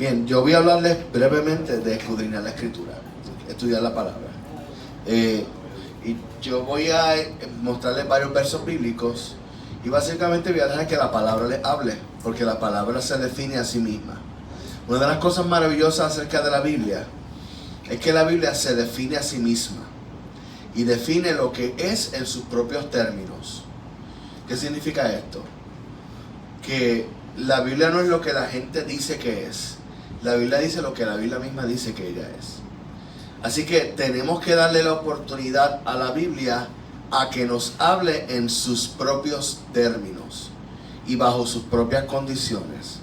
Bien, yo voy a hablarles brevemente de escudriñar la escritura, estudiar la palabra. Y yo voy a mostrarles varios versos bíblicos y básicamente voy a dejar que la palabra les hable, porque la palabra se define a sí misma. Una de las cosas maravillosas acerca de la Biblia es que la Biblia se define a sí misma y define lo que es en sus propios términos. ¿Qué significa esto? Que la Biblia no es lo que la gente dice que es. La Biblia dice lo que la Biblia misma dice que ella es. Así que tenemos que darle la oportunidad a la Biblia a que nos hable en sus propios términos y bajo sus propias condiciones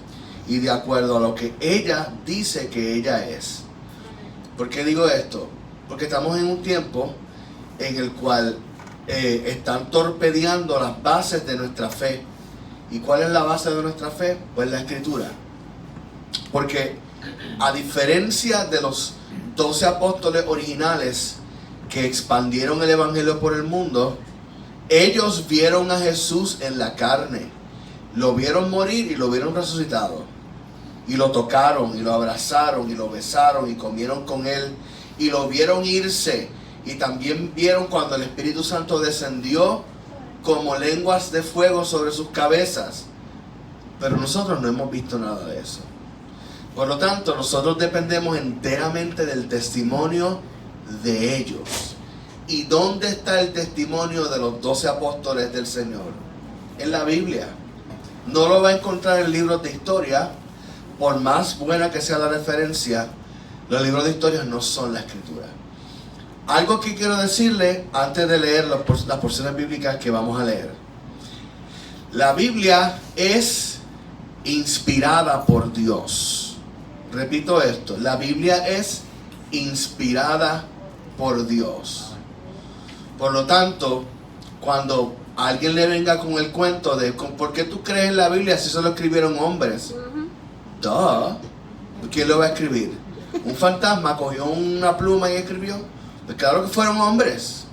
y de acuerdo a lo que ella dice que ella es. ¿Por qué digo esto? Porque estamos en un tiempo en el cual están torpedeando las bases de nuestra fe. ¿Y cuál es la base de nuestra fe? Pues la Escritura. Porque a diferencia de los 12 apóstoles originales que expandieron el evangelio por el mundo, ellos vieron a Jesús en la carne, lo vieron morir y lo vieron resucitado, y lo tocaron y lo abrazaron y lo besaron y comieron con él y lo vieron irse, y también vieron cuando el Espíritu Santo descendió como lenguas de fuego sobre sus cabezas. Pero nosotros no hemos visto nada de eso. Por lo tanto, nosotros dependemos enteramente del testimonio de ellos. ¿Y dónde está el testimonio de los 12 apóstoles del Señor? En la Biblia. No lo va a encontrar en libros de historia. Por más buena que sea la referencia, los libros de historia no son la Escritura. Algo que quiero decirle antes de leer las porciones bíblicas que vamos a leer. La Biblia es inspirada por Dios. Repito esto, la Biblia es inspirada por Dios. Por lo tanto, cuando alguien le venga con el cuento de ¿por qué tú crees en la Biblia si solo escribieron hombres? ¿Quién lo va a escribir? ¿Un fantasma cogió una pluma y escribió? Pues claro que fueron hombres.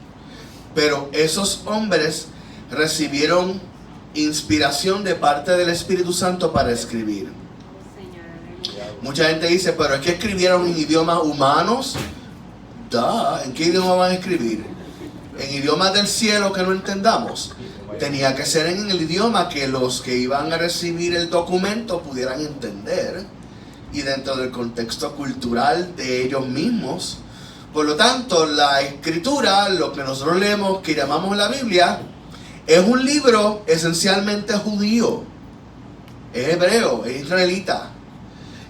Pero esos hombres recibieron inspiración de parte del Espíritu Santo para escribir. Mucha gente dice, pero es que escribieron en idiomas humanos. ¿En qué idioma van a escribir? ¿En idiomas del cielo que no entendamos? Tenía que ser en el idioma que los que iban a recibir el documento pudieran entender y dentro del contexto cultural de ellos mismos. Por lo tanto, la Escritura, lo que nosotros leemos, que llamamos la Biblia, es un libro esencialmente judío, es hebreo, es israelita.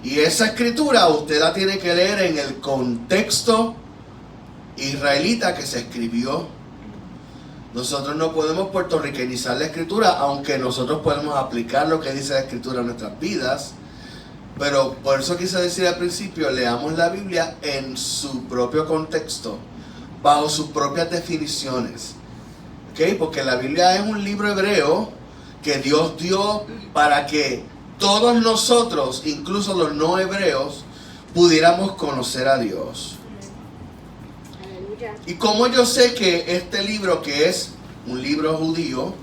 Y esa Escritura usted la tiene que leer en el contexto israelita que se escribió. Nosotros no podemos puertorriqueñizar la Escritura, aunque nosotros podemos aplicar lo que dice la Escritura en nuestras vidas. Pero por eso quise decir al principio, leamos la Biblia en su propio contexto, bajo sus propias definiciones. ¿Okay? Porque la Biblia es un libro hebreo que Dios dio para que todos nosotros, incluso los no hebreos, pudiéramos conocer a Dios. Y como yo sé que este libro, que es un libro judío,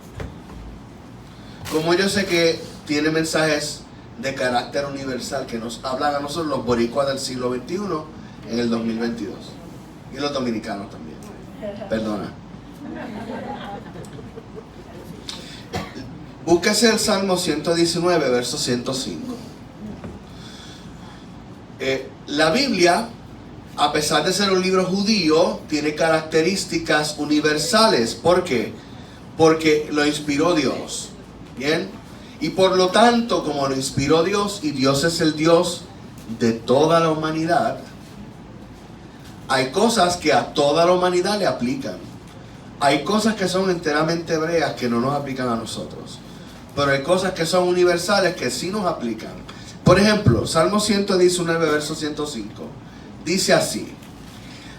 como yo sé que tiene mensajes de carácter universal que nos hablan a nosotros los boricuas del siglo XXI en el 2022 y los dominicanos también, perdona. Búsquese el Salmo 119 verso 105. La Biblia, a pesar de ser un libro judío, tiene características universales. ¿Por qué? Porque lo inspiró Dios. ¿Bien? Y por lo tanto, como lo inspiró Dios y Dios es el Dios de toda la humanidad, hay cosas que a toda la humanidad le aplican. Hay cosas que son enteramente hebreas que no nos aplican a nosotros. Pero hay cosas que son universales que sí nos aplican. Por ejemplo, Salmo 119, verso 105. Dice así: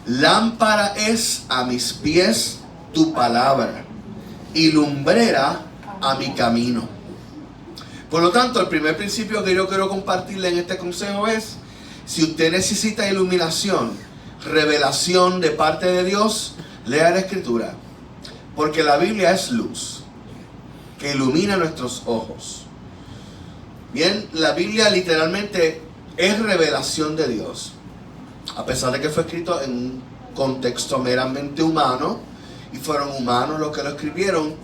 lámpara es a mis pies tu palabra y lumbrera a mi camino. Por lo tanto, el primer principio que yo quiero compartirle en este consejo es: si usted necesita iluminación, revelación de parte de Dios, lea la Escritura. Porque la Biblia es luz que ilumina nuestros ojos. Bien, la Biblia literalmente es revelación de Dios. A pesar de que fue escrito en un contexto meramente humano, y fueron humanos los que lo escribieron,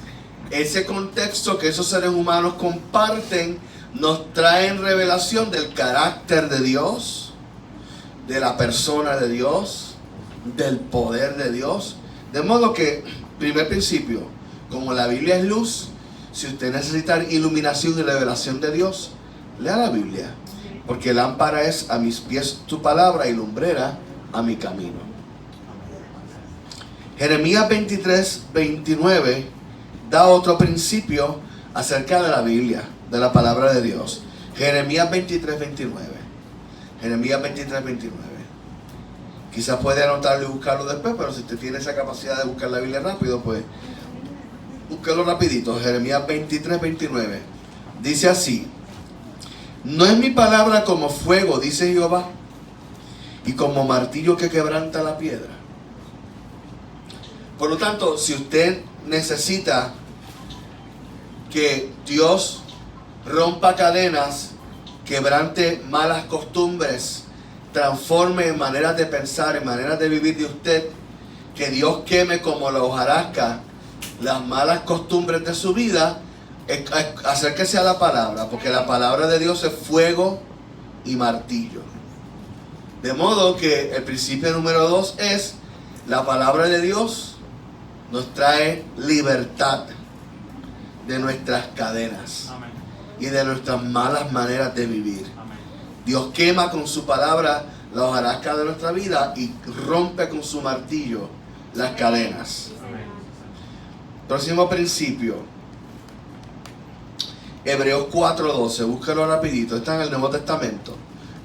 ese contexto que esos seres humanos comparten nos trae revelación del carácter de Dios, de la persona de Dios, del poder de Dios. De modo que, primer principio, como la Biblia es luz, si usted necesita iluminación y revelación de Dios, lea la Biblia, porque lámpara es a mis pies tu palabra y lumbrera a mi camino. Jeremías 23:29 da otro principio acerca de la Biblia, de la palabra de Dios. Jeremías 23:29. Jeremías 23:29. Quizás puede anotarlo y buscarlo después, pero si usted tiene esa capacidad de buscar la Biblia rápido, pues búsquelo rapidito. Jeremías 23:29. Dice así: no es mi palabra como fuego, dice Jehová, y como martillo que quebranta la piedra. Por lo tanto, si usted necesita que Dios rompa cadenas, quebrante malas costumbres, transforme maneras de pensar y maneras de vivir de usted, que Dios queme como la hojarasca las malas costumbres de su vida, acérquese a la palabra, porque la palabra de Dios es fuego y martillo. De modo que el principio número 2 es: la palabra de Dios nos trae libertad de nuestras cadenas. Amén. Y de nuestras malas maneras de vivir. Amén. Dios quema con su palabra la hojarasca de nuestra vida y rompe con su martillo las cadenas. Amén. Próximo principio, Hebreos 4:12, búsquelo rapidito, está en el Nuevo Testamento.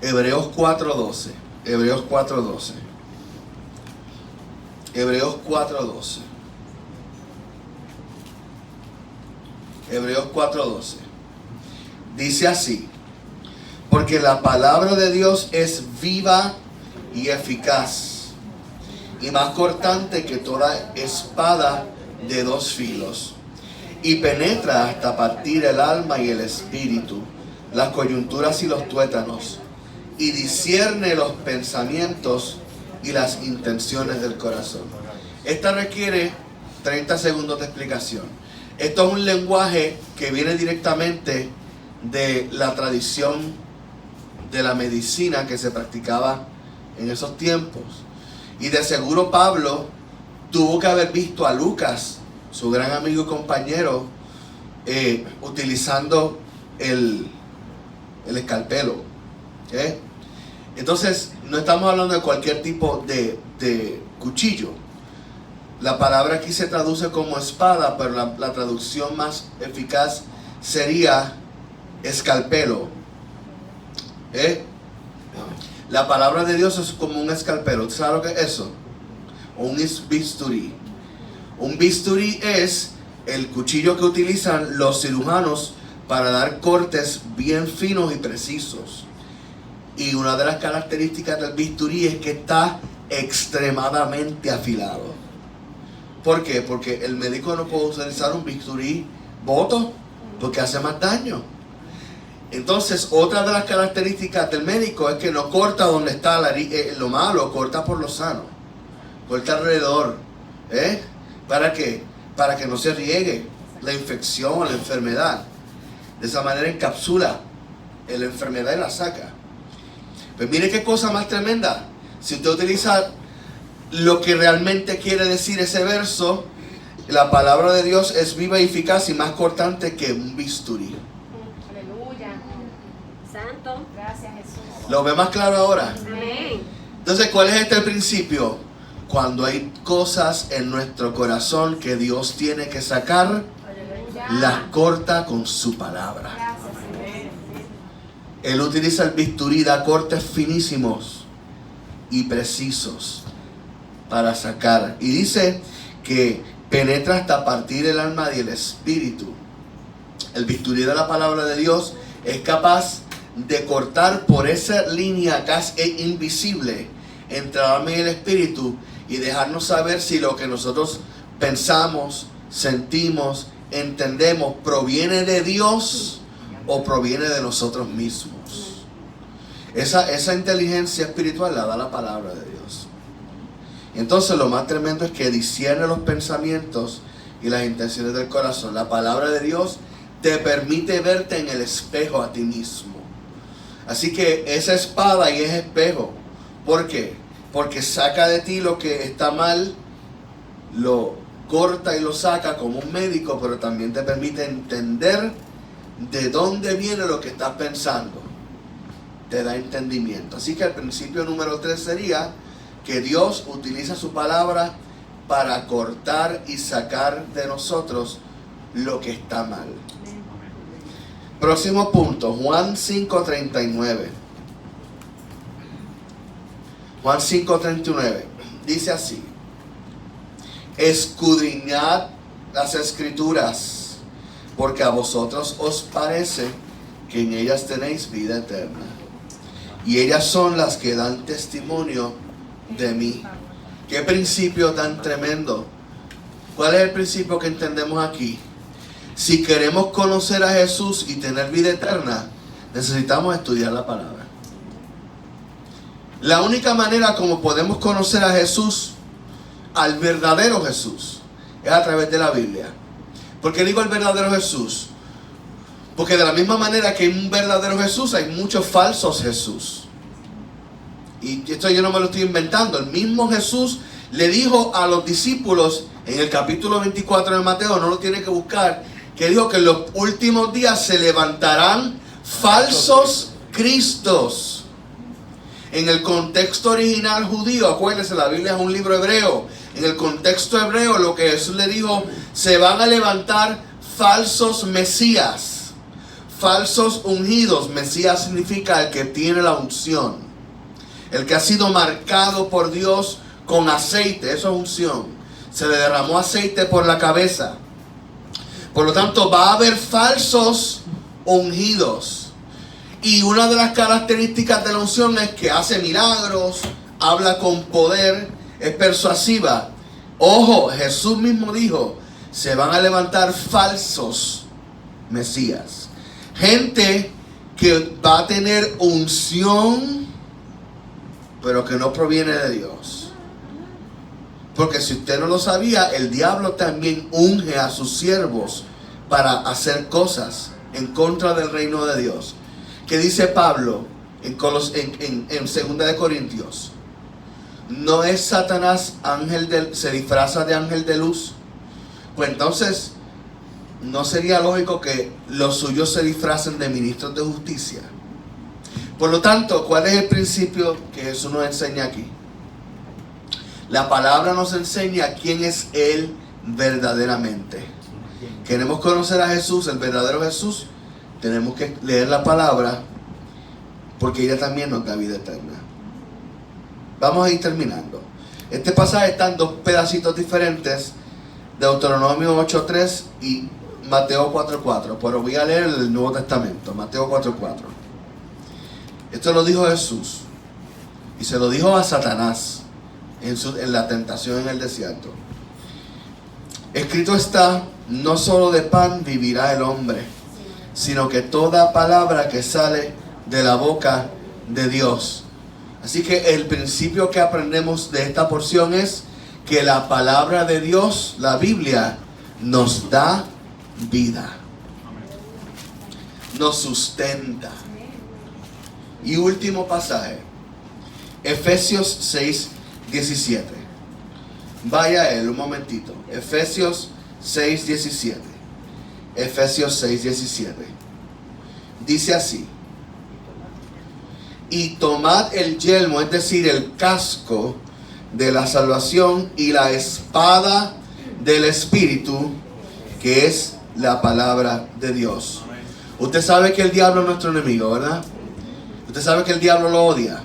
Hebreos 4:12. Hebreos 4:12. Hebreos 4:12. Hebreos 4:12. Dice así: porque la palabra de Dios es viva y eficaz, y más cortante que toda espada de 2 filos, y penetra hasta partir el alma y el espíritu, las coyunturas y los tuétanos, y discierne los pensamientos y las intenciones del corazón. Esta requiere 30 segundos de explicación. Esto es un lenguaje que viene directamente de la tradición de la medicina que se practicaba en esos tiempos. Y de seguro Pablo tuvo que haber visto a Lucas, su gran amigo y compañero, utilizando el escalpelo. Entonces, no estamos hablando de cualquier tipo de cuchillo. La palabra aquí se traduce como espada, pero la traducción más eficaz sería escalpelo. La palabra de Dios es como un escalpelo. ¿Usted sabe lo que es eso? Un bisturí. Un bisturí es el cuchillo que utilizan los cirujanos para dar cortes bien finos y precisos. Y una de las características del bisturí es que está extremadamente afilado. ¿Por qué? Porque el médico no puede utilizar un bisturí boto, porque hace más daño. Entonces, otra de las características del médico es que no corta donde está lo malo, corta por lo sano. Corta alrededor. ¿Para qué? Para que no se riegue la infección o la enfermedad. De esa manera encapsula la enfermedad y la saca. Pues mire qué cosa más tremenda. Si usted utiliza lo que realmente quiere decir ese verso, la palabra de Dios es viva y eficaz y más cortante que un bisturí. Aleluya. Santo. Gracias, Jesús. ¿Lo ve más claro ahora? Amén. Entonces, ¿cuál es este principio? Cuando hay cosas en nuestro corazón que Dios tiene que sacar, las corta con su palabra. Él utiliza el bisturí, da cortes finísimos y precisos para sacar. Y dice que penetra hasta partir el alma y el espíritu. El bisturí de la palabra de Dios es capaz de cortar por esa línea casi invisible entre el alma y el espíritu y dejarnos saber si lo que nosotros pensamos, sentimos, entendemos proviene de Dios o proviene de nosotros mismos. Esa inteligencia espiritual la da la palabra de Dios. Entonces lo más tremendo es que discierne los pensamientos y las intenciones del corazón. La palabra de Dios te permite verte en el espejo a ti mismo. Así que esa espada y ese espejo, ¿por qué? Porque saca de ti lo que está mal, lo corta y lo saca como un médico, pero también te permite entender de dónde viene lo que estás pensando. Te da entendimiento. Así que el principio número 3 sería que Dios utiliza su palabra para cortar y sacar de nosotros lo que está mal. Próximo punto, Juan 5:39. Juan 5:39 dice así: escudriñad las escrituras, porque a vosotros os parece que en ellas tenéis vida eterna, y ellas son las que dan testimonio de mí. Qué principio tan tremendo. ¿Cuál es el principio que entendemos aquí? Si queremos conocer a Jesús y tener vida eterna, necesitamos estudiar la palabra. La única manera como podemos conocer a Jesús, al verdadero Jesús, es a través de la Biblia. ¿Por qué digo el verdadero Jesús? Porque de la misma manera que hay un verdadero Jesús, hay muchos falsos Jesús. Y esto yo no me lo estoy inventando. El mismo Jesús le dijo a los discípulos en el capítulo 24 de Mateo, no lo tiene que buscar, que dijo que en los últimos días se levantarán falsos cristos. En el contexto original judío, acuérdense, la Biblia es un libro hebreo. En el contexto hebreo, lo que Jesús le dijo, se van a levantar falsos mesías, falsos ungidos. Mesías significa el que tiene la unción, el que ha sido marcado por Dios con aceite. Eso es unción. Se le derramó aceite por la cabeza. Por lo tanto, va a haber falsos ungidos. Y una de las características de la unción es que hace milagros, habla con poder, es persuasiva. Ojo, Jesús mismo dijo, se van a levantar falsos mesías. Gente que va a tener unción, pero que no proviene de Dios. Porque si usted no lo sabía, el diablo también unge a sus siervos para hacer cosas en contra del reino de Dios. ¿Qué dice Pablo en 2 de Corintios? ¿No es Satanás se disfraza de ángel de luz? Pues entonces, ¿no sería lógico que los suyos se disfracen de ministros de justicia? Por lo tanto, ¿cuál es el principio que Jesús nos enseña aquí? La palabra nos enseña quién es Él verdaderamente. Queremos conocer a Jesús, el verdadero Jesús. Tenemos que leer la palabra, porque ella también nos da vida eterna. Vamos a ir terminando. Este pasaje está en 2 pedacitos diferentes, Deuteronomio 8:3 y Mateo 4:4. Pero voy a leer el Nuevo Testamento, Mateo 4:4. Esto lo dijo Jesús, y se lo dijo a Satanás en la tentación en el desierto. Escrito está, no solo de pan vivirá el hombre, sino que toda palabra que sale de la boca de Dios. Así que el principio que aprendemos de esta porción es que la palabra de Dios, la Biblia, nos da vida, nos sustenta. Y último pasaje, Efesios 6:17. Vaya a él un momentito. Efesios 6:17. Efesios 6:17. Dice así: y tomad el yelmo, es decir, el casco de la salvación, y la espada del Espíritu, que es la palabra de Dios. Usted sabe que el diablo es nuestro enemigo, ¿verdad? Usted sabe que el diablo lo odia.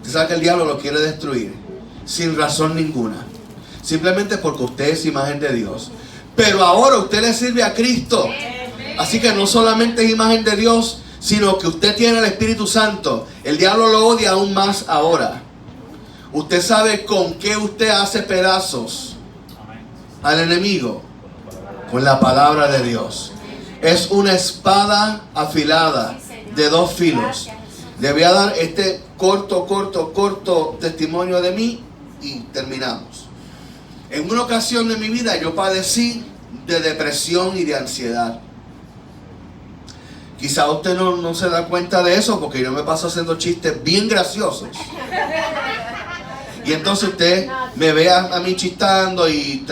Usted sabe que el diablo lo quiere destruir sin razón ninguna, simplemente porque usted es imagen de Dios. Pero ahora usted le sirve a Cristo, así que no solamente es imagen de Dios, sino que usted tiene el Espíritu Santo. El diablo lo odia aún más ahora. Usted sabe con qué usted hace pedazos al enemigo: con la palabra de Dios. Es una espada afilada de 2 filos. Le voy a dar este corto testimonio de mí y terminamos. En una ocasión de mi vida yo padecí de depresión y de ansiedad. Quizá usted no se da cuenta de eso porque yo me paso haciendo chistes bien graciosos. Y entonces usted me ve a mí chistando y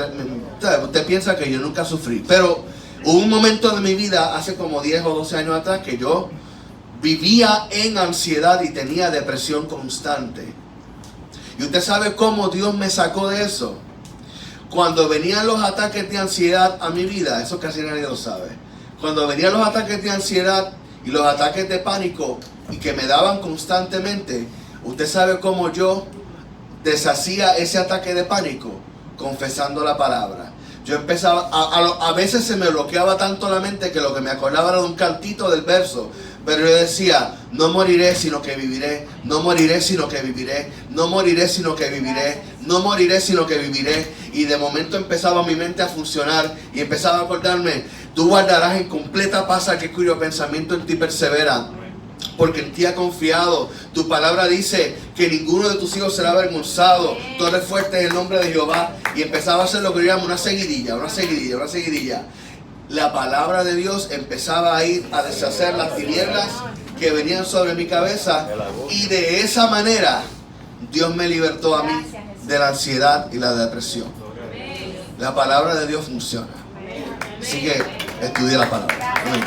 usted piensa que yo nunca sufrí. Pero hubo un momento de mi vida, hace como 10 o 12 años atrás, que yo vivía en ansiedad y tenía depresión constante. Y usted sabe cómo Dios me sacó de eso. Cuando venían los ataques de ansiedad a mi vida, eso casi nadie lo sabe. Cuando venían los ataques de ansiedad y los ataques de pánico y que me daban constantemente, usted sabe cómo yo deshacía ese ataque de pánico confesando la palabra. Yo empezaba, a veces se me bloqueaba tanto la mente que lo que me acordaba era de un cantito del verso. Pero yo decía, no moriré sino que viviré, no moriré sino que viviré, no moriré sino que viviré, no moriré sino que viviré. Y de momento empezaba mi mente a funcionar y empezaba a acordarme, tú guardarás en completa paz aquel cuyo pensamiento en ti persevera, porque en ti ha confiado. Tu palabra dice que ninguno de tus hijos será avergonzado. Tú eres fuerte en el nombre de Jehová. Y empezaba a hacer lo que yo llamo una seguidilla. La palabra de Dios empezaba a ir a deshacer las tinieblas que venían sobre mi cabeza. Y de esa manera Dios me libertó a mí de la ansiedad y la depresión. La palabra de Dios funciona. Así que estudie la palabra. Amén.